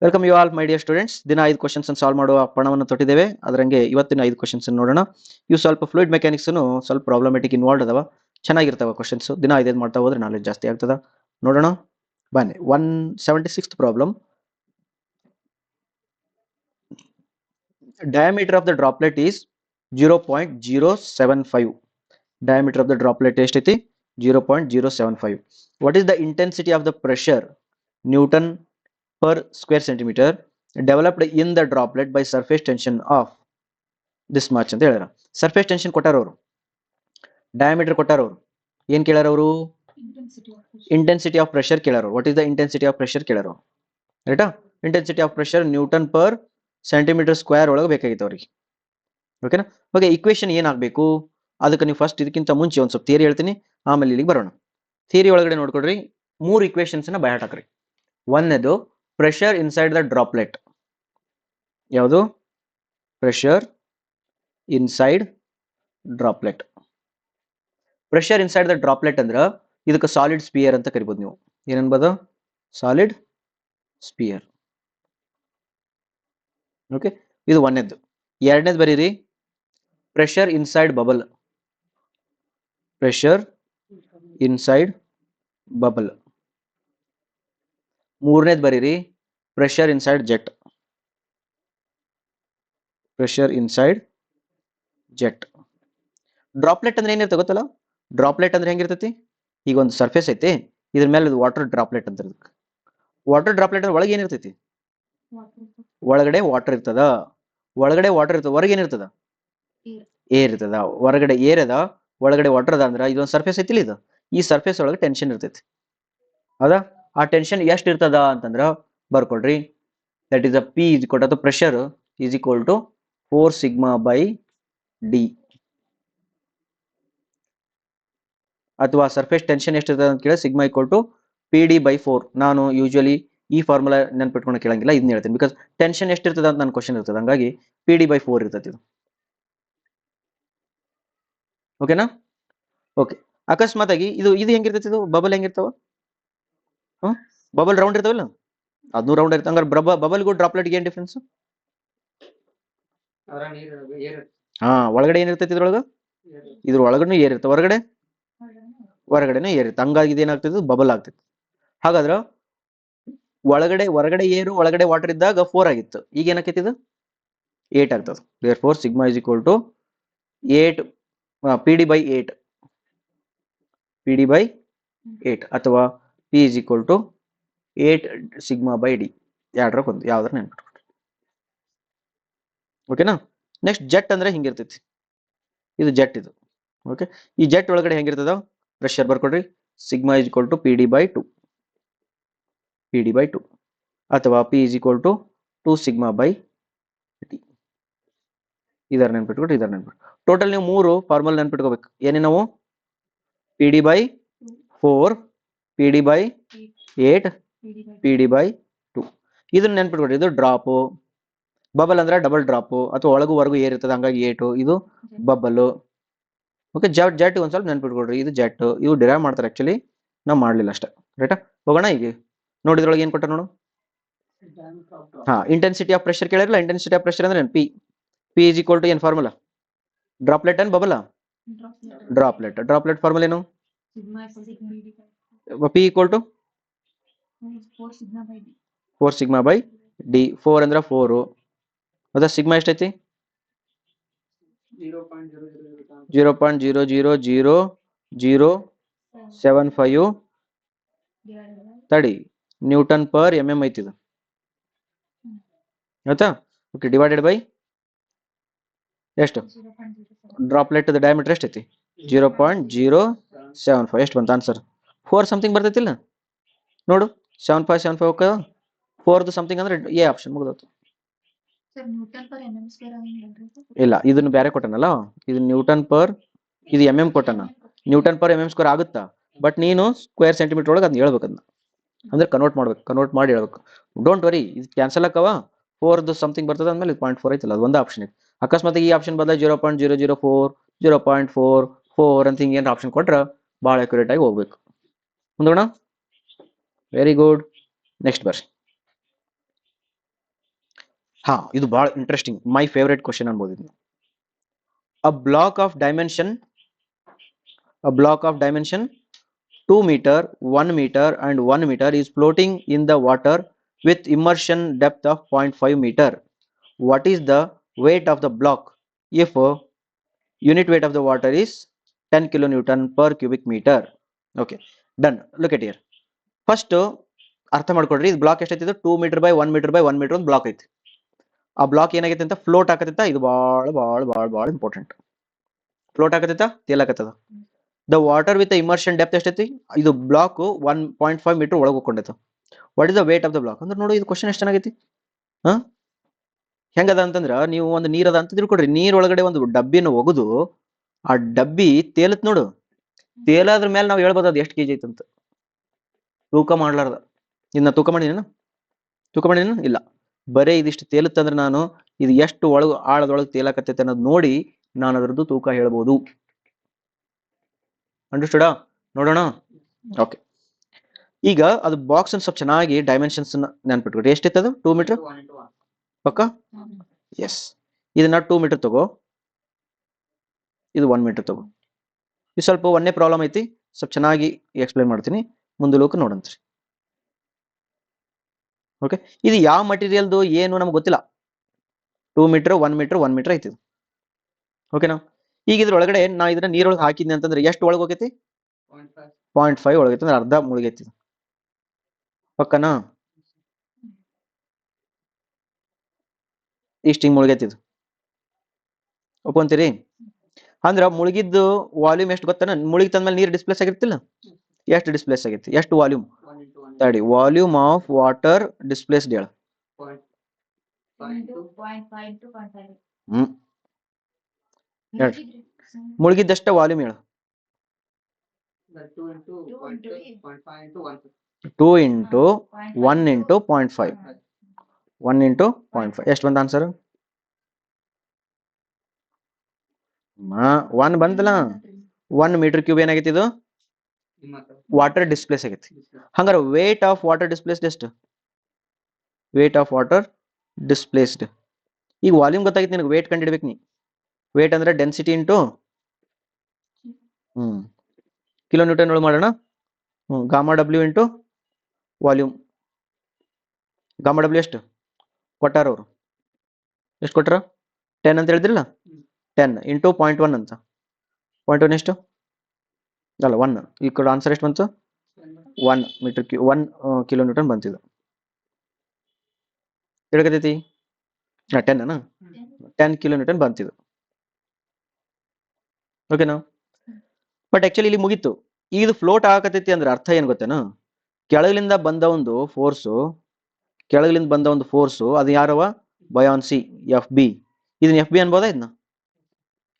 Welcome you all my dear students. ದಿನ 5 questions solve ಮಾಡುವ ಪಣವನ್ನು ತೊಟ್ಟಿದ್ದೇವೆ. ಅದರಂಗೆ ಇವತ್ತಿನ 5 ಕ್ವಶನ್ಸ್ ನೋಡೋಣ. ಇವು ಸ್ವಲ್ಪ ಫ್ಲೂಯಿಡ್ ಮೆಕ್ಯಾನಿಕ್ಸ್ ಸ್ವಲ್ಪ ಪ್ರಾಬ್ಲಮೆಟಿಕ್ ಇನ್ವಾಲ್ವ್ ಅದಾವ. ಚೆನ್ನಾಗಿರ್ತಾವ ಕ್ವಶನ್ಸ್. ದಿನ 5 ಮಾಡ್ತಾ ಹೋದ್ರೆ ನಾಲೆಜ್ ಜಾಸ್ತಿ ಆಗ್ತದ. ನೋಡೋಣ ಬನ್ನಿ. 176th problem. Diameter of the droplet is 0.075. Diameter of the droplet ಎಷ್ಟೈತಿ? 0.075. What is the intensity of the pressure Newton per square centimeter developed in the droplet by surface tension of this much ಅಂತ ಹೇಳ್ಯಾರ. Surface tension ಕೊಟ್ಟಾರ ಅವರು, diameter ಕೊಟ್ಟಾರ ಅವರು, ಏನ್ ಕೇಳ್ಯಾರ ಅವರು? ಇಂಟೆನ್ಸಿಟಿ ಆಫ್ ಪ್ರೆಷರ್ ಕೇಳ್ಯಾರ. What is the intensity of pressure ಕೇಳ್ಯಾರ, ರೈಟಾ? Intensity of pressure newton per centimetre square ಒಳಗೆ ಬೇಕಾಗಿತ್ತು ಅವ್ರಿಗೆ. ಓಕೆನಾ? ಓಕೆ, ಇಕ್ವೇಶನ್ ಏನಾಗಬೇಕು ಅದಕ್ಕೆ ನೀವು ಫಸ್ಟ್ ಇದಕ್ಕಿಂತ ಮುಂಚೆ ಒಂದು ಸ್ವಲ್ಪ ಥಿಯರಿ ಹೇಳ್ತೀನಿ, ಆಮೇಲೆ ಇಲ್ಲಿಗೆ ಬರೋಣ. ಥಿಯರಿ ಒಳಗಡೆ ನೋಡ್ಕೊಡ್ರಿ, 3 ಇಕ್ವೇಶನ್ಸ್ ನ ಬಯಾಟ್ ಹಾಕ್ರಿ. ಒಂದನೇದು ಪ್ರೆಷರ್ ಇನ್ಸೈಡ್ ದ ಡ್ರಾಪ್ಲೆಟ್. ಯಾವುದು? Pressure inside droplet. Pressure inside the droplet ಅಂದ್ರ ಇದಕ್ಕೆ ಸಾಲಿಡ್ ಸ್ಪಿಯರ್ ಅಂತ ಕರಿಬಹುದು. ನೀವು ಏನನ್ಬೋದು? Solid spear. ಓಕೆ, ಇದು ಒಂದನೇದು. ಎರಡನೇದು ಬರೀರಿ, pressure inside bubble. Pressure inside bubble. ಮೂರನೇದು ಬರೀರಿ, pressure inside jet. Pressure inside jet. Droplet ಅಂದ್ರೆ ಏನಿರ್ತದೆ ಗೊತ್ತಲ್ಲ? ಡ್ರಾಪ್ಲೆಟ್ ಅಂದ್ರೆ ಹೆಂಗಿರ್ತೈತಿ? ಈಗ ಒಂದು ಸರ್ಫೇಸ್ ಐತಿ, ಇದ್ರ ಮೇಲೆ ವಾಟರ್ ಡ್ರಾಪ್ಲೆಟ್ ಅಂತ. ವಾಟರ್ ಡ್ರಾಪ್ಲೆಟ್ ಒಳಗೆ ಏನಿರ್ತೈತಿ? ಒಳಗಡೆ ವಾಟರ್ ಇರ್ತದ. ಒಳಗಡೆ ವಾಟರ್ ಇರ್ತದ, ಹೊರಗೆ ಏನಿರ್ತದ? ಏರ್ ಇರ್ತದ. ಹೊರಗಡೆ ಏರ್ ಅದ, ಒಳಗಡೆ ವಾಟರ್ ಅದ. ಅಂದ್ರ ಇದೊಂದು ಸರ್ಫೇಸ್ ಐತಿಲ್ಲ, ಇದು ಈ ಸರ್ಫೇಸ್ ಒಳಗೆ ಟೆನ್ಷನ್ ಇರ್ತೈತಿ. ಹೌದಾ? ಆ ಟೆನ್ಷನ್ ಎಷ್ಟು ಇರ್ತದ ಅಂತಂದ್ರ ಬರ್ಕೊಡ್ರಿ. That is uh P is equal to pressure is equal to 4 sigma by D. ಅಥವಾ ಸರ್ಫೇಸ್ ಟೆನ್ಷನ್ ಎಷ್ಟಿರ್ತದೆ ಅಂತ ಕೇಳಿ sigma equal to P D by 4. ನಾನು ಯೂಶುವಲಿ ಈ ಫಾರ್ಮುಲಾ ನೆನ್ಪಿಟ್ಕೊಂಡು ಕೇಳಂಗಿಲ್ಲ, ಇದನ್ನ ಹೇಳ್ತೀನಿ. ಬಿಕಾಸ್ ಟೆನ್ಷನ್ ಎಷ್ಟಿರ್ತದೆ ಅಂತ ನನ್ನ ಕ್ವಶನ್ ಇರ್ತದೆ, ಹಂಗಾಗಿ ಪಿ ಡಿ ಬೈ 4 ಇರ್ತೈತಿ ಇದು. ಓಕೆನಾ? ಓಕೆ, ಅಕಸ್ಮಾತ್ ಆಗಿ ಇದು ಹೆಂಗಿರ್ತೈತಿ? ಇದು ಬಬಲ್ ಹೆಂಗಿರ್ತಾವ? ಬಬಲ್ ರೌಂಡ್ ಇರ್ತಾವಲ್ಲ, ಅದನ್ನು ರೌಂಡ್ ಇರ್ತಾವ. ಹಂಗಾರೆ ಬಬಲ್ಗೂ ಡ್ರಾಪ್ಲೆಟ್ಗೆ ಏನ್ ಡಿಫ್ರೆನ್ಸ್? ಒಳಗಡೆ ಏನಿರ್ತೈತಿ ಇದ್ರೊಳಗ? ಇದ್ರ ಒಳಗಡೆ ಏರ್ ಇರ್ತಾವ, ಹೊರಗಡೆನೂ ಏರ್ ಇರ್ತಾವ. ಹಂಗಾಗಿ ಇದೇನಾಗ್ತೈತಿ? ಬಬಲ್ ಆಗ್ತೈತಿ. ಹಾಗಾದ್ರ ಹೊರಗಡೆ ಏರು, ಒಳಗಡೆ ವಾಟರ್ ಇದ್ದಾಗ 4 ಆಗಿತ್ತು. ಈಗ ಏನಾಕೈತಿ? ಇದು 8 ಆಗ್ತದೆ. Therefore sigma is equal to 8 P D by 8. P D by 8 ಅಥವಾ P is equal to 8 sigma by D. ಯಾವ್ದಾರ ನೆನ್ಪಿಟ್ಕೊಡ್ರಿ. ಓಕೆನಾ? ನೆಕ್ಸ್ಟ್ ಜೆಟ್ ಅಂದ್ರೆ ಹಿಂಗಿರ್ತೈತಿ. ಇದು ಜೆಟ್. ಇದು ಓಕೆ. ಈ ಜೆಟ್ ಒಳಗಡೆ ಹೆಂಗಿರ್ತದ? ಪ್ರೆಷರ್ ಬರ್ಕೊಡ್ರಿ. Sigma is equal to P D by 2. P D by 2 ಅಥವಾ P is equal to 2 sigma by D. ಇದರ ನೆನ್ಪಿಟ್ಕೊಡ್ರಿ, ಇದರ ನೆನ್ಪಿಟ್ಟು. ಟೋಟಲ್ ನೀವು 3 ಫಾರ್ಮುಲಾ ನೆನ್ಪಿಟ್ಕೋಬೇಕು. ಏನೇನವು? P D by 4, P D by 8, P D by 2. ಇದನ್ನ ನೆನ್ಪಿಟ್ಕೊಡ್ರಿ. ಇದು ಡ್ರಾಪ್. ಬಬಲ್ ಅಂದ್ರೆ ಡಬಲ್ ಡ್ರಾಪ್ ಅಥವಾ ಒಳಗು ಏರ್ ಇರ್ತದೆ, ಹಂಗಾಗಿ 8. ಇದು ಬಬಲ್. ಓಕೆ, ಜೆಟ್ ಒಂದ್ ಸ್ವಲ್ಪ ನೆನ್ಪಿಟ್ಕೊಡ್ರಿ. ಇದು ಜೆಟ್. ಇವು ಡಿರೈವ್ ಮಾಡ್ತಾರೆ, ಆಕ್ಚುಲಿ ನಾವು ಮಾಡ್ಲಿಲ್ಲ ಅಷ್ಟೇ. ರೈಟಾ? ಹೋಗೋಣ. ಈಗ ನೋಡಿದ್ರೊಳಗೆ ಏನ್ ಕೊಟ್ಟ ನೋಡು. ಇಂಟೆನ್ಸಿಟಿ ಆಫ್ ಪ್ರೆಷರ್ ಕೇಳಿರಲ್ಲ. ಇಂಟೆನ್ಸಿಟಿ ಆಫ್ ಪ್ರೆಷರ್ ಅಂದ್ರೆ P. P is equal to ಏನ್ formula? Droplet and bubble? Droplet. Droplet formula ಏನು? P equal to 4 sigma by D. 4 ಅಂದ್ರೆ 4. ಅದ ಸಿಗ್ಮಾ ಎಷ್ಟೈತಿ? 0.0000075 ತಡಿ ನ್ಯೂಟನ್ ಪರ್ ಎಂ ಎಂ ಐತಿ ಇದು. ಆಯ್ತಾ? ಓಕೆ, ಡಿವೈಡೆಡ್ ಬೈ ಎಷ್ಟು? ಡ್ರಾಪ್ಲೆಟ್ ಡಯಾಮೀಟರ್ ಎಷ್ಟೈತಿ? 0.075. ಎಷ್ಟು ಬಂತ ಆನ್ಸರ್? 4 ಸಮಥಿಂಗ್ ಬರ್ತೈತಿಲ್ಲ ನೋಡು. 7575 ಓಕೆ. 4 ಸಮಥಿಂಗ್ ಅಂದ್ರೆ ಎ ಆಪ್ಷನ್ ಮುಗಿದೋತು. ಇಲ್ಲ, ಇದನ್ನು ಬೇರೆ ಕೊಟ್ಟನಲ್ಲ. ಇದು ನ್ಯೂಟನ್ ಪರ್, ಇದು ಎಂ ಎಂ ಕೊಟ್ಟನ. Newton per M M square ಆಗುತ್ತಾ? ಬಟ್ ನೀನು ಸ್ಕ್ವೇರ್ ಸೆಂಟಿಮೀಟರ್ ಒಳಗೆ ಅದನ್ನ ಹೇಳ್ಬೇಕು. ಅದನ್ನ ಅಂದ್ರೆ ಕನ್ವರ್ಟ್ ಮಾಡ್ಬೇಕು. ಕನ್ವರ್ಟ್ ಮಾಡಿ ಹೇಳ್ಬೇಕು. ಡೋಂಟ್ ವರಿ, ಇದು ಕ್ಯಾನ್ಸಲ್ ಆಕವ. 4 ಸಮಥಿಂಗ್ ಬರ್ತದೆ ಅಂದ್ಮೇಲೆ 0.4 ಐತಲ್ಲ, ಅದು ಒಂದು ಆಪ್ಷನ್ ಐತಿ. ಅಕಸ್ಮಾತ್ ಈ ಆಪ್ಷನ್ ಬದಲ 0.004, 0.44 ಅಂತ ಹಿಂಗೇನು ಆಪ್ಷನ್ ಕೊಟ್ರೆ ಭಾಳ ಅಕ್ಯುರೇಟ್ ಆಗಿ ಹೋಗ್ಬೇಕು. ಮುಂದೋಣ. Very good. ನೆಕ್ಸ್ಟ್ ಬರ್ರಿ. ಹಾ, ಇದು ಬಹಳ ಇಂಟ್ರೆಸ್ಟಿಂಗ್, ಮೈ ಫೇವರೇಟ್ ಕ್ವಶನ್ ಅನ್ಬೋದು ಇದನ್ನ. A block of dimension, a block of dimension 2 meter, 1 meter and 1 meter is floating in the water with immersion depth of 0.5 meter. What is the weight of the block if unit weight of the water is 10 kilonewton per cubic meter? Okay, done. Look at here. First, ಅರ್ಥ ಮಾಡ್ಕೊಡ್ರಿ, ಇದು block ಎಷ್ಟೈತಿ? 2 metre by 1 meter by 1 meter ಒಂದು block ಐತಿ. ಆ block ಏನಾಗೈತೆ ಅಂತ float ಆಗತ್ತೈತ. ಇದು ಭಾಳ ಭಾಳ ಭಾಳ ಭಾಳ ಇಂಪಾರ್ಟೆಂಟ್. ಫ್ಲೋಟ್ ಆಗತ್ತೈತ, ತೇಲಾಕತ್ತದ. The water with immersion depth ಎಷ್ಟೈತಿ? ಇದು ಬ್ಲಾಕ್ 1.5 ಮೀಟರ್ ಒಳಗೆ ಹೋಗ್ಕೊಂಡೈತ. What is the weight of the block ಅಂದ್ರೆ ನೋಡಿ, ಇದು ಕ್ವಶನ್ ಎಷ್ಟು ಚೆನ್ನಾಗೈತಿ. ಹಾ, ಹೆಂಗದ ಅಂತಂದ್ರ, ನೀವು ಒಂದು ನೀರದ ಅಂತ ತಿಳ್ಕೊಡ್ರಿ, ನೀರ್ ಒಳಗಡೆ ಒಂದು ಡಬ್ಬಿನ ಒಗದು ಆ ಡಬ್ಬಿ ತೇಲತ್ ನೋಡು, ತೇಲಾದ್ರ ಮೇಲೆ ನಾವು ಹೇಳ್ಬೋದು ಅದು ಎಷ್ಟು ಕೆಜಿ ಐತಂತ. ತೂಕ ಮಾಡ್ಲಾರ್ದ. ಇನ್ನ ತೂಕ ಮಾಡಿನ ಇಲ್ಲ, ಬರೇ ಇದಿಷ್ಟು ತೇಲುತ್ತಂದ್ರೆ ನಾನು ಇದು ಎಷ್ಟು ಆಳದೊಳಗೆ ತೇಲಾಕತ್ತೈತೆ ಅನ್ನೋದು ನೋಡಿ ನಾನು ಅದರದ್ದು ತೂಕ ಹೇಳ್ಬೋದು. ಅಂಡರ್ಸ್ಟುಡಾ? ನೋಡೋಣ. ಓಕೆ, ಈಗ ಅದು ಬಾಕ್ಸ್ ಅನ್ನು ಸ್ವಲ್ಪ ಚೆನ್ನಾಗಿ ಡೈಮೆನ್ಷನ್ಸ್ ನೆನ್ಪಿಟ್ಕೊಡ್ರಿ. ಎಷ್ಟಿತ್ತು ಅದು? 2 ಮೀಟರ್ ಪಕ್ಕ? ಎಸ್. ಇದನ್ನ 2 ಮೀಟರ್ ತಗೋ, ಇದು 1 ಮೀಟರ್ ತಗೋ. ಇದು ಸ್ವಲ್ಪ ಒಂದೇ ಪ್ರಾಬ್ಲಮ್ ಐತಿ, ಸ್ವಲ್ಪ ಚೆನ್ನಾಗಿ ಎಕ್ಸ್ಪ್ಲೈನ್ ಮಾಡ್ತೀನಿ, ಮುಂದೆ ಲೋಕ ನೋಡಂತ್ರಿ. ಓಕೆ, ಇದು ಯಾವ ಮಟೀರಿಯಲ್ದು ಏನು ನಮ್ಗೆ ಗೊತ್ತಿಲ್ಲ. 2 ಮೀಟರ್ 1 ಮೀಟರ್ 1 ಮೀಟರ್ ಐತಿ. ಓಕೆನಾ? ಈಗ ಇದ್ರೊಳಗಡೆ ನಾ ಇದನ್ನ ನೀರೊಳಗೆ ಹಾಕಿದ್ನಿ ಅಂತಂದ್ರೆ ಎಷ್ಟು ಒಳಗೆ ಹೋಗೈತಿ? 0.5 ಒಳಗೈತಿ, ಅಂದ್ರೆ ಅರ್ಧ ಮುಳುಗೈತಿ. ಪಕ್ಕನಾ? ಇಷ್ಟು ಹಿಂಗ್ ಮುಳುಗೈತಿದ್ ಒಪ್ಕೊಂತೀರಿ? ಅಂದ್ರ ಮುಳುಗಿದ್ದು ವಾಲ್ಯೂಮ್ ಎಷ್ಟು ಗೊತ್ತಾನ? ಮುಳುಗಿ ತಂದ್ಮೇಲೆ ನೀರು ಡಿಸ್ಪ್ಲೇಸ್ ಆಗಿರ್ತಿಲ್ಲ, ಎಷ್ಟು ಡಿಸ್ಪ್ಲೇಸ್ ಆಗೈತಿ? ಎಷ್ಟು ವಾಲ್ಯೂಮ್? ತಡಿ, ವಾಲ್ಯೂಮ್ ಆಫ್ ವಾಟರ್ ಡಿಸ್ಪ್ಲೇಸ್ಡ್ ಹೇಳ. ಮುಳುಗಿದ್ದಷ್ಟ ವಾಲ್ಯೂಮ್ ಹೇಳ. 2 ಇಂಟು 1 ಇಂಟು 0.5. 1 ಇಂಟು 0.5 ಎಷ್ಟು ಬಂತ ಆನ್ಸರ್? 1 ಬಂತಲ್ಲ. 1 ಮೀಟರ್ ಕ್ಯೂಬ್ ಏನಾಗೈತಿ? ಇದು ವಾಟರ್ ಡಿಸ್ಪ್ಲೇಸ್ ಆಗೈತಿ. ಹಂಗಾರ ವೇಟ್ ಆಫ್ ವಾಟರ್ ಡಿಸ್ಪ್ಲೇಸ್ಡ್ ಎಷ್ಟು? Weight of water displaced. ಈಗ ವಾಲ್ಯೂಮ್ ಗೊತ್ತಾಗಿತ್ತು ನಿನಗೆ, ವೇಟ್ ಕಂಡಿಡ್ಬೇಕು ನೀ. ವೇಟ್ ಅಂದ್ರೆ ಡೆನ್ಸಿಟಿ ಇಂಟು ಕಿಲೋನ್ಯೂಟನ್ ಒಳಗೆ ಮಾಡೋಣ. Gamma W into volume. Gamma W ಎಷ್ಟು ಕೊಟ್ಟಾರ ಅವರು? ಎಷ್ಟು ಕೊಟ್ಟಾರ? 10 ಅಂತ ಹೇಳಿದ್ರಲ್ಲ, 10 ಇಂಟು 0.1 ಅಂತ. 0.1 ಎಷ್ಟು? ಅಲ್ಲ 1. ಈ ಕಡೆ ಆನ್ಸರ್ ಎಷ್ಟು ಬಂತು? 1 ಮೀಟರ್ ಕ್ಯೂ 1 ಕಿಲೋನ್ಯೂಟನ್ ಬಂತಿದ್ದು. ತಿಳ್ಕತೈತಿ? 10 ಅಣ್ಣ, 10 ಕಿಲೋನ್ಯೂಟನ್ ಬಂತಿದ್ದು. ಓಕೆನಾ? ಬಟ್ ಆಕ್ಚುಲಿ ಇಲ್ಲಿ ಮುಗೀತು. ಈಗ ಇದು ಫ್ಲೋಟ್ ಆಗತೈತಿ ಅಂದ್ರೆ ಅರ್ಥ ಏನ್ ಗೊತ್ತೇನು? ಕೆಳಗಿಲಿಂದ ಬಂದ ಒಂದು ಫೋರ್ಸು, ಅದು ಯಾರವ? ಬಯಾನ್ಸಿ, ಎಫ್ ಬಿ. ಇದನ್ನ ಎಫ್ ಬಿ ಅನ್ಬೋದಾ? ಇದನ್ನ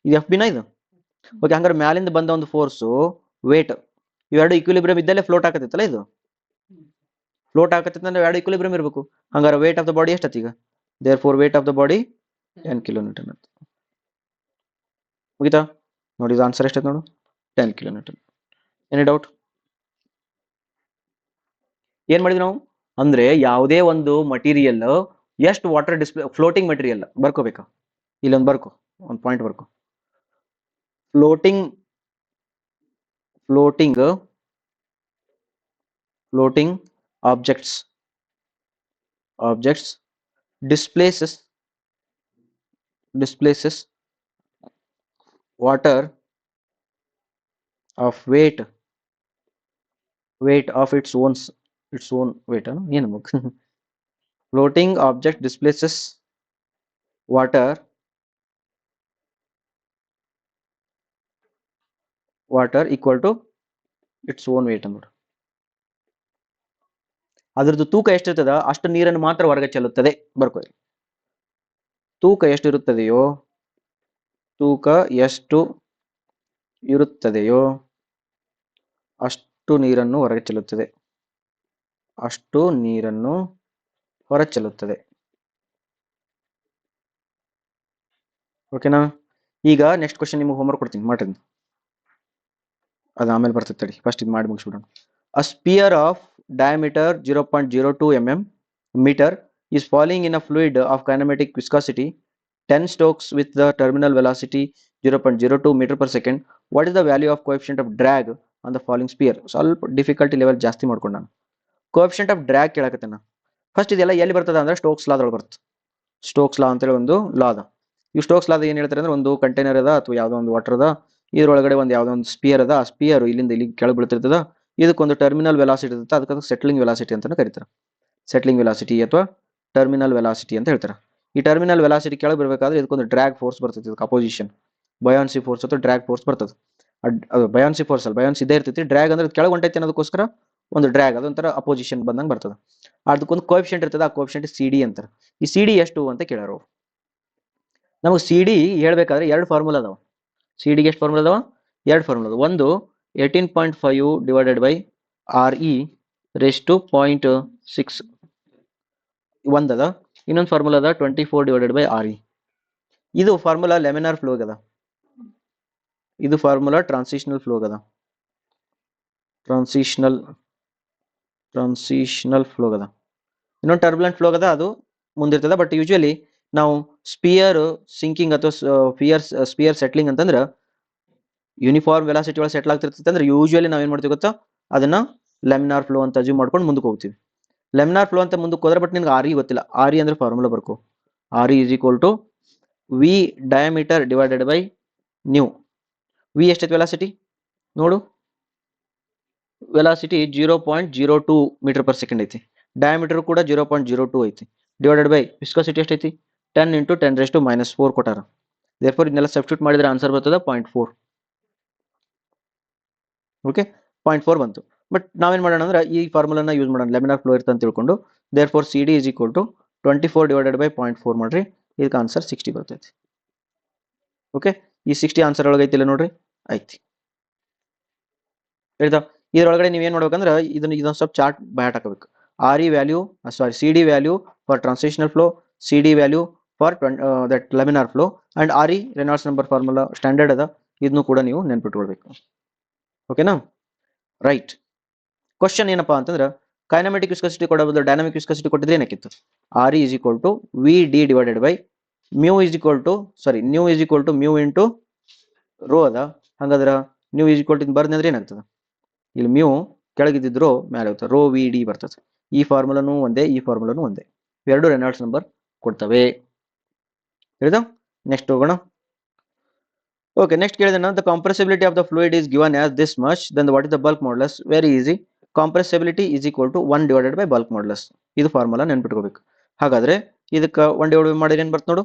ಇದು ಎಫ್ ಬಿನ ಇದು? ಓಕೆ, ಹಂಗಾರೆ ಮ್ಯಾಲಿಂದ ಬಂದ ಒಂದು ಫೋರ್ಸು, ವೇಟ್, ಇವೆರಡು ಇಕ್ವಿಲಿಬ್ರಿಯಂ ಇದ್ದಲ್ಲೇ ಫ್ಲೋಟ್ ಆಗತೈತಲ್ಲ. ಇದು ಫ್ಲೋಟ್ ಆಗತೈತೆ ಅಂದ್ರೆ ಎರಡು ಇಕ್ವಿಲಿಬ್ರಿಯಂ ಇರಬೇಕು. ಹಂಗಾರೆ ವೇಟ್ ಆಫ್ ದ ಬಾಡಿ ಎಷ್ಟತಿ ಈಗ? Therefore weight of the body 10 kilonewton ಅಂತ. ಮುಗಿತಾ? ನೋಡಿ, ಇದು ಆನ್ಸರ್ ಎಷ್ಟೈತೆ ನೋಡು, 10 ಕಿಲೋನ್ಯೂಟನ್. Any doubt? ಏನ್ ಮಾಡಿದ್ವಿ ನಾವು ಅಂದ್ರೆ, ಯಾವುದೇ ಒಂದು ಮಟೀರಿಯಲ್ ಎಷ್ಟು ವಾಟರ್ ಡಿಸ್ಪ್ಲೇ, ಫ್ಲೋಟಿಂಗ್ ಮಟೀರಿಯಲ್ ಬರ್ಕೋಬೇಕಾ? ಇಲ್ಲೊಂದು ಬರ್ಕೋ, ಒಂದು point ಬರ್ಕೋ. floating objects displaces water of weight of its own weight. ಏನು floating object displaces water equal to its own weight ಅಂದ್ಬಿಡು. ಅದರದ್ದು ತೂಕ ಎಷ್ಟಿರ್ತದ ಅಷ್ಟು ನೀರನ್ನು ಮಾತ್ರ ಹೊರಗೆ ಚೆಲ್ಲುತ್ತದೆ. ಬರ್ಕೋ, ತೂಕ ಎಷ್ಟು ಇರುತ್ತದೆಯೋ ಅಷ್ಟು ನೀರನ್ನು ಹೊರಗೆ ಚೆಲ್ಲುತ್ತದೆ. ಓಕೆನಾ? ಈಗ ನೆಕ್ಸ್ಟ್ ಕ್ವಶನ್ ನಿಮಗೆ ಹೋಮ್ವರ್ಕ್ ಕೊಡ್ತೀನಿ, ಮಾಡ್ರಿ. ಅದು ಆಮೇಲೆ ಬರ್ತದೆ, ತಡಿ, ಫಸ್ಟ್ ಇದು ಮಾಡಿ ಮುಗಿಸ್ಬಿಡೋಣ. A sphere of diameter 0.02 meter is falling in a fluid of kinematic viscosity 10 stokes with the terminal velocity 0.02 meter per second. What is the value of coefficient of drag on the falling sphere? ಸ್ವಲ್ಪ difficulty level ಜಾಸ್ತಿ ಮಾಡ್ಕೊಂಡು ನಾನು coefficient of drag ಕೇಳಕತ್ತೇನೆ. First ಇದೆಲ್ಲ ಎಲ್ಲಿ ಬರ್ತದೆ ಅಂದ್ರೆ Stokes ಲಾದೊಳಗೆ ಬರುತ್ತೆ. Stokes ಲಾ ಅಂತೇಳಿ ಒಂದು ಲಾ ಅದ. ಈ ಸ್ಟೋಕ್ಸ್ ಲಾದ ಏನು ಹೇಳ್ತಾರೆ ಅಂದ್ರೆ ಒಂದು ಕಂಟೈನರ್ ಅದ ಅಥವಾ ಯಾವುದೋ ಒಂದು ವಾಟರ್ ಅದ, ಇದ್ರೊಳಗಡೆ ಒಂದು ಯಾವುದೋ ಒಂದು ಸ್ಪಿಯರ್ ಅದ, ಆ ಸ್ಪಿಯರ್ ಇಲ್ಲಿಂದ ಇಲ್ಲಿ ಕೆಳಗೆ ಬೀಳ್ತಿರ್ತದ, ಇದಕ್ಕೊಂದು ಟರ್ಮಿನಲ್ ವೆಲಾಸಿಟಿ ಇರುತ್ತೆ, ಅದಕ್ಕೆ ಸೆಟ್ಲಿಂಗ್ ವೆಲಾಸಿಟಿ ಅಂತ ಕರೀತಾರೆ. ಸೆಟ್ಲಿಂಗ್ ವೆಲಾಸಿಟಿ ಅಥವಾ ಟರ್ಮಿನಲ್ ವೆಲಾಸಿಟಿ ಅಂತ ಹೇಳ್ತಾರೆ. ಈ ಟರ್ಮಿನಲ್ ವೆಲಾಸಿಟಿ ಕೆಳಗೆ ಬರಬೇಕಾದ್ರೆ ಇದಕ್ಕೊಂದು ಡ್ರ್ಯಾಗ್ ಫೋರ್ಸ್ ಬರ್ತದೆ, ಇದಕ್ಕೆ ಅಪೋಸಿಷನ್ ಬಯಾನ್ಸಿ ಫೋರ್ಸ್ ಅಥವಾ ಡ್ರ್ಯಾಗ್ ಫೋರ್ಸ್ ಬರ್ತದೆ. ಅದು ಬಯಾನ್ಸಿ ಫೋರ್ಸ್ ಅಲ್ಲ, ಬಯಾನ್ಸಿ ಇದೇ ಇರ್ತೈತಿ. ಡ್ರ್ಯಾಗ್ ಅಂದ್ರೆ ಕೆಳಗೆ ಹೊಂಟೈತಿ ಅನ್ನೋದಕ್ಕೋಸ್ಕರ ಒಂದು ಡ್ರ್ಯಾಗ್ ಅದೊಂಥರ ಅಪೋಸಿಷನ್ ಬಂದಂಗೆ ಬರ್ತದೆ. ಅದಕ್ಕೊಂದು ಕೋಎಫಿಷಿಯಂಟ್ ಇರ್ತದೆ, ಆ ಕೋಎಫಿಷಿಯಂಟ್ ಸಿ ಡಿ ಅಂತಾರೆ. ಈ ಸಿ ಡಿ ಎಷ್ಟು ಅಂತ ಕೇಳಾರು. ನಮಗೆ ಸಿ ಡಿ ಹೇಳ್ಬೇಕಾದ್ರೆ ಎರಡು ಫಾರ್ಮುಲಾ ಅದಾವ. ಸಿ ಡಿಗೆ ಎಷ್ಟು ಫಾರ್ಮುಲಾ ಅದಾವ? ಎರಡು ಫಾರ್ಮುಲಾ ಅದಾವ. ಒಂದು 18.5 divided by R E raise to 0.6 ಒಂದದ. ಇನ್ನೊಂದು ಫಾರ್ಮುಲಾ ಅದ 24 ಡಿವೈಡೆಡ್ ಬೈ ಆರ್ ಇ. ಇದು ಫಾರ್ಮುಲಾ ಲೆಮಿನಾರ್ ಫ್ಲೋ ಅದ. ಇದು ಫಾರ್ಮುಲಾ ಟ್ರಾನ್ಸಿಷನಲ್ ಫ್ಲೋ ಅದ. ಟ್ರಾನ್ಸಿಷನಲ್ ಫ್ಲೋ ಅದ. ಇನ್ನೊಂದು ಟರ್ಬುಲೆಂಟ್ ಫ್ಲೋ ಅದ, ಅದು ಮುಂದಿರ್ತದ. ಬಟ್ ಯೂಶುವಲಿ ನಾವು ಸ್ಪಿಯರ್ ಸಿಂಕಿಂಗ್ ಅಥವಾ ಸ್ಪಿಯರ್ ಸೆಟ್ಲಿಂಗ್ ಅಂತಂದ್ರೆ ಯೂನಿಫಾರ್ಮ್ ವೆಲಾಸಿಟಿ ಒಳಗೆ ಸೆಟ್ಲ್ ಆಗ್ತಿರ್ತೈತೆ ಅಂದ್ರೆ ಯೂಶುವಲಿ ನಾವು ಏನು ಮಾಡ್ತೀವಿ ಗೊತ್ತಾ, ಅದನ್ನ ಲೆಮಿನಾರ್ ಫ್ಲೋ ಅಂತ ಅಜ್ಯೂಮ್ ಮಾಡ್ಕೊಂಡು ಮುಂದಕ್ಕೆ ಹೋಗ್ತೀವಿ. ಲೆಮಿನಾರ್ ಫ್ಲೋ ಅಂತ ಮುಂದಕ್ಕೆ ಹೋದ್ರೆ ಬಟ್ ನಿನ್ಗೆ ಆರ್ ಇ ಗೊತ್ತಿಲ್ಲ. ಆರ್ ಇ ಅಂದ್ರೆ ಫಾರ್ಮುಲಾ ಬರ್ಕೋ. R E is equal to V diameter divided by nu. V ಎಷ್ಟೈತಿ ವೆಲಾಸಿಟಿ ನೋಡು, ವೆಲಾಸಿಟಿ 0.02 ಮೀಟರ್ ಪರ್ ಸೆಕೆಂಡ್ ಐತಿ. ಡಯಾಮೀಟರ್ ಕೂಡ 0.02 ಐತಿ. ಡಿವೈಡೆಡ್ ಬೈ ವಿಸ್ಕೋಸಿಟಿ ಎಷ್ಟೈತಿ 10 × 10⁻⁴ ಕೊಟ್ಟಾರ. ದೇರ್ಫೋರ್ ಇದನ್ನೆಲ್ಲ ಸಬ್ಸ್ಟಿಟ್ಯೂಟ್ ಮಾಡಿದ್ರೆ ಆನ್ಸರ್ ಬರ್ತದೆ 0.4. ಓಕೆ, 0.4 ಬಂತು. ಬಟ್ ನಾವೇನ್ ಮಾಡೋಣ ಅಂದ್ರೆ ಈ ಫಾರ್ಮುಲಾನ ಯೂಸ್ ಮಾಡೋಣ, ಲೆಮಿನಾರ್ ಫ್ಲೋ ಇರುತ್ತೆ ಅಂತ ತಿಳ್ಕೊಂಡು. Therefore C D is equal to 24 divided by 0.4 ಮಾಡ್ರಿ, ಇದಕ್ಕೆ ಆನ್ಸರ್ 60 ಬರ್ತೈತಿ. ಓಕೆ, ಈ 60 ಆನ್ಸರ್ ಒಳಗೆ ಐತಿಲ್ಲ ನೋಡ್ರಿ, ಐತಿ. ಹೇಳ್ತಾ ಇದ್ರೊಳಗಡೆ ನೀವೇನ್ ಮಾಡ್ಬೇಕಂದ್ರೆ ಇದೊಂದು ಸ್ವಲ್ಪ ಚಾರ್ಟ್ ಬ್ಯಾಟ್ ಹಾಕಬೇಕು. R E value C D value for transitional flow, C D value for that laminar flow, and R E Reynolds number formula standard ಅದ, ಇದನ್ನು ಕೂಡ ನೀವು ನೆನ್ಪಿಟ್ಕೊಳ್ಬೇಕು. ಓಕೆನಾ? ರೈಟ್. ಕ್ವಶನ್ ಏನಪ್ಪಾ ಅಂತಂದ್ರೆ ಕೈನಮೆಟಿಕ್ ವಿಸ್ಕೋಸಿಟಿ ಕೊಡೋ ಬದಲು ಡೈನಾಮಿಕ್ ವಿಸ್ಕೋಸಿಟಿ ಕೊಟ್ಟಿದ್ರೆ ಏನಾಕಿತ್ತು? R E is equal to V D divided by mu is equal to nu is equal to mu into rho ಅದ. ಹಂಗಾದ್ರೆ ನ್ಯೂ ಇಸ್ ಈಕ್ವಲ್ ಟು ಬರ್ದೆ ಅಂದ್ರೆ ಏನಾಗ್ತದೆ? ಇಲ್ಲಿ ಮ್ಯೂ ಕೆಳಗಿದ್ದು ರೋ ಮೇಲೆ ಹೋಗ್ತದೆ, ರೋ ವಿ ಡಿ ಬರ್ತದೆ. ಈ ಫಾರ್ಮುಲಾನು ಒಂದೇ, ಈ ಫಾರ್ಮುಲಾನು ಒಂದೇ, ಎರಡು ರೆನಾಲ್ಡ್ಸ್ ನಂಬರ್ ಕೊಡ್ತವೆ. ಹೇಳಿದ ನೆಕ್ಸ್ಟ್ ಹೋಗೋಣ. ಓಕೆ, ನೆಕ್ಸ್ಟ್ ಕೇಳಿದೆ the compressibility of the fluid is given as this much, then what is the bulk modulus? Very easy. compressibility is equal to 1 divided by bulk modulus. ಇದು formula ನೆನ್ಪಿಟ್ಕೋಬೇಕು. ಹಾಗಾದ್ರೆ ಇದಕ್ಕೆ 1 divide ಮಾಡಿದ್ರೆ ಏನ್ ಬರ್ತ ನೋಡು,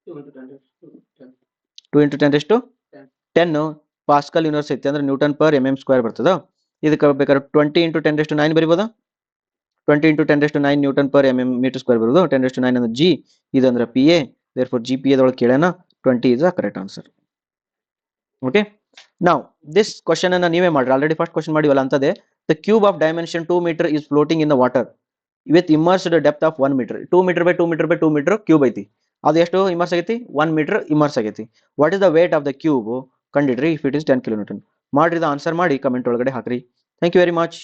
2 × 10 Pascal universe ಐತಿ ಅಂದ್ರೆ ನ್ಯೂಟನ್ ಪರ್ mm² ಬರ್ತದ. ಇದಕ್ಕೆ ಬೇಕಾದ್ರೆ 20 × 10⁹ ಬರಿಬೋದಾ? 20 × 10⁹ ನ್ಯೂಟನ್ ಪರ್ mm² ಬರೋದು. 10⁹ ಅಂದ್ರೆ ಜಿ, ಇದಂದ್ರೆ P A. Therefore G P ಎದೊಳಗೆ ಕೇಳೋಣ, 20 is the correct answer. Okay, ನಾವು ದಿಸ್ ಕ್ವಶನ್ ಅನ್ನ ನೀವೇ ಮಾಡ್ರಿ, ಆಲ್ರೆಡಿ ಫಸ್ಟ್ ಕ್ವಶನ್ ಮಾಡಿವಲ್ಲ ಅಂತದೇ. The cube of dimension 2 metre is floating in the water with immersed depth of 1 metre. 2 metre by 2 metre by 2 metre cube ಐತಿ. ಅದು ಎಷ್ಟು immerse ಆಗೈತಿ? 1 ಮೀಟರ್ ಇಮರ್ಸ್ ಆಗೈತಿ. What is the weight of the cube ಕಂಡಿಡ್ರಿ if it is 10 kN. ಮಾಡ್ರಿ, answer ಮಾಡಿ comment ಒಳಗಡೆ ಹಾಕ್ರಿ. Thank you very much.